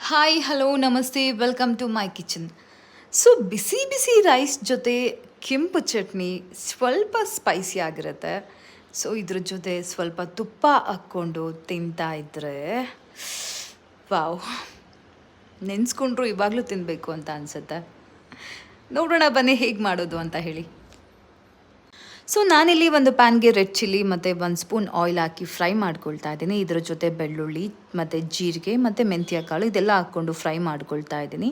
Hi hello ನಮಸ್ತೆ welcome to my kitchen. So ಬಿಸಿ ಬಿಸಿ ರೈಸ್ ಜೊತೆ ಕೆಂಪು ಚಟ್ನಿ ಸ್ವಲ್ಪ ಸ್ಪೈಸಿ ಆಗಿರುತ್ತೆ. ಸೊ ಇದ್ರ ಜೊತೆ ಸ್ವಲ್ಪ ತುಪ್ಪ ಹಾಕ್ಕೊಂಡು ತಿಂತಾ ಇದ್ದರೆ ವಾವ್, ನೆನೆಸ್ಕೊಂಡ್ರು ಇವಾಗಲೂ ತಿನ್ನಬೇಕು ಅಂತ ಅನಿಸುತ್ತೆ. ನೋಡೋಣ ಬನ್ನಿ ಹೇಗೆ ಮಾಡೋದು ಅಂತ ಹೇಳಿ. ಸೊ ನಾನಿಲ್ಲಿ ಒಂದು ಪ್ಯಾನ್ಗೆ ರೆಡ್ ಚಿಲ್ಲಿ ಮತ್ತು ಒಂದು ಸ್ಪೂನ್ ಆಯಿಲ್ ಹಾಕಿ ಫ್ರೈ ಮಾಡ್ಕೊಳ್ತಾ ಇದ್ದೀನಿ. ಇದರ ಜೊತೆ ಬೆಳ್ಳುಳ್ಳಿ ಮತ್ತು ಜೀರಿಗೆ ಮತ್ತು ಮೆಂತ್ಯ ಕಾಳು ಇದೆಲ್ಲ ಹಾಕ್ಕೊಂಡು ಫ್ರೈ ಮಾಡ್ಕೊಳ್ತಾ ಇದ್ದೀನಿ.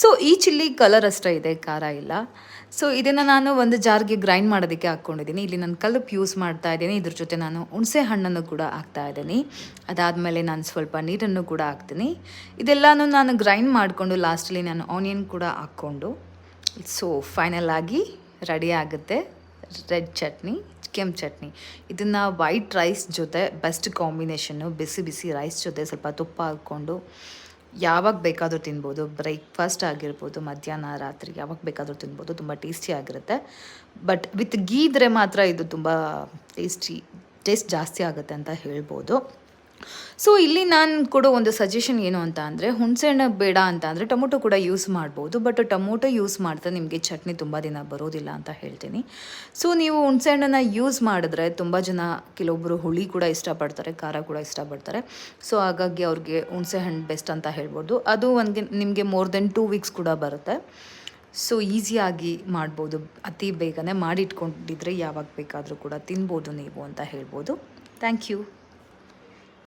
ಸೊ ಈ ಚಿಲ್ಲಿ ಕಲರ್ ಅಷ್ಟೇ ಇದೆ, ಖಾರ ಇಲ್ಲ. ಸೊ ಇದನ್ನು ನಾನು ಒಂದು ಜಾರ್ಗೆ ಗ್ರೈಂಡ್ ಮಾಡೋದಕ್ಕೆ ಹಾಕ್ಕೊಂಡಿದ್ದೀನಿ. ಇಲ್ಲಿ ನಾನು ಕಲ್ಲುಪ್ಪು ಯೂಸ್ ಮಾಡ್ತಾ ಇದ್ದೀನಿ. ಇದ್ರ ಜೊತೆ ನಾನು ಹುಣಸೆ ಹಣ್ಣನ್ನು ಕೂಡ ಹಾಕ್ತಾ ಇದ್ದೀನಿ. ಅದಾದಮೇಲೆ ನಾನು ಸ್ವಲ್ಪ ನೀರನ್ನು ಕೂಡ ಹಾಕ್ತೀನಿ. ಇದೆಲ್ಲನೂ ನಾನು ಗ್ರೈಂಡ್ ಮಾಡಿಕೊಂಡು ಲಾಸ್ಟಲ್ಲಿ ನಾನು ಆನಿಯನ್ ಕೂಡ ಹಾಕ್ಕೊಂಡು ಸೊ ಫೈನಲ್ ಆಗಿ ರೆಡಿ ಆಗುತ್ತೆ ರೆಡ್ ಚಟ್ನಿ, ಕೆಂಪು ಚಟ್ನಿ. ಇದನ್ನು ವೈಟ್ ರೈಸ್ ಜೊತೆ ಬೆಸ್ಟ್ ಕಾಂಬಿನೇಷನ್ನು. ಬಿಸಿ ಬಿಸಿ ರೈಸ್ ಜೊತೆ ಸ್ವಲ್ಪ ತುಪ್ಪ ಹಾಕ್ಕೊಂಡು ಯಾವಾಗ ಬೇಕಾದರೂ ತಿನ್ಬೋದು. ಬ್ರೇಕ್ಫಾಸ್ಟ್ ಆಗಿರ್ಬೋದು, ಮಧ್ಯಾಹ್ನ, ರಾತ್ರಿ ಯಾವಾಗ ಬೇಕಾದರೂ ತಿನ್ಬೋದು. ತುಂಬ ಟೇಸ್ಟಿ ಆಗಿರುತ್ತೆ. ಬಟ್ ವಿತ್ ಗೀ ಇದ್ದರೆ ಮಾತ್ರ ಇದು ತುಂಬ ಟೇಸ್ಟ್ ಜಾಸ್ತಿ ಆಗುತ್ತೆ ಅಂತ ಹೇಳ್ಬೋದು. ಸೊ ಇಲ್ಲಿ ನಾನು ಕೊಡೋ ಒಂದು ಸಜೆಷನ್ ಏನು ಅಂತ ಅಂದರೆ, ಹುಣಸೆಹಣ್ಣು ಬೇಡ ಅಂತ ಅಂದರೆ ಟೊಮೊಟೊ ಕೂಡ ಯೂಸ್ ಮಾಡ್ಬೋದು. ಬಟ್ ಟೊಮೊಟೊ ಯೂಸ್ ಮಾಡಿದ್ರೆ ನಿಮಗೆ ಚಟ್ನಿ ತುಂಬ ದಿನ ಬರೋದಿಲ್ಲ ಅಂತ ಹೇಳ್ತೀನಿ. ಸೊ ನೀವು ಹುಣಸೆಹಣ್ಣನ್ನು ಯೂಸ್ ಮಾಡಿದ್ರೆ ತುಂಬ ಜನ, ಕೆಲವೊಬ್ಬರು ಹುಳಿ ಕೂಡ ಇಷ್ಟಪಡ್ತಾರೆ, ಖಾರ ಕೂಡ ಇಷ್ಟಪಡ್ತಾರೆ. ಸೊ ಹಾಗಾಗಿ ಅವ್ರಿಗೆ ಹುಣಸೆಹಣ್ಣು ಬೆಸ್ಟ್ ಅಂತ ಹೇಳ್ಬೋದು. ಅದು ನಿಮಗೆ ಮೋರ್ ದೆನ್ 2 ವೀಕ್ಸ್ ಕೂಡ ಬರುತ್ತೆ. ಸೊ ಈಸಿಯಾಗಿ ಮಾಡ್ಬೋದು. ಅತಿ ಬೇಗನೆ ಮಾಡಿಟ್ಕೊಂಡಿದ್ರೆ ಯಾವಾಗ ಬೇಕಾದರೂ ಕೂಡ ತಿನ್ಬೋದು ನೀವು ಅಂತ ಹೇಳ್ಬೋದು. Thank you.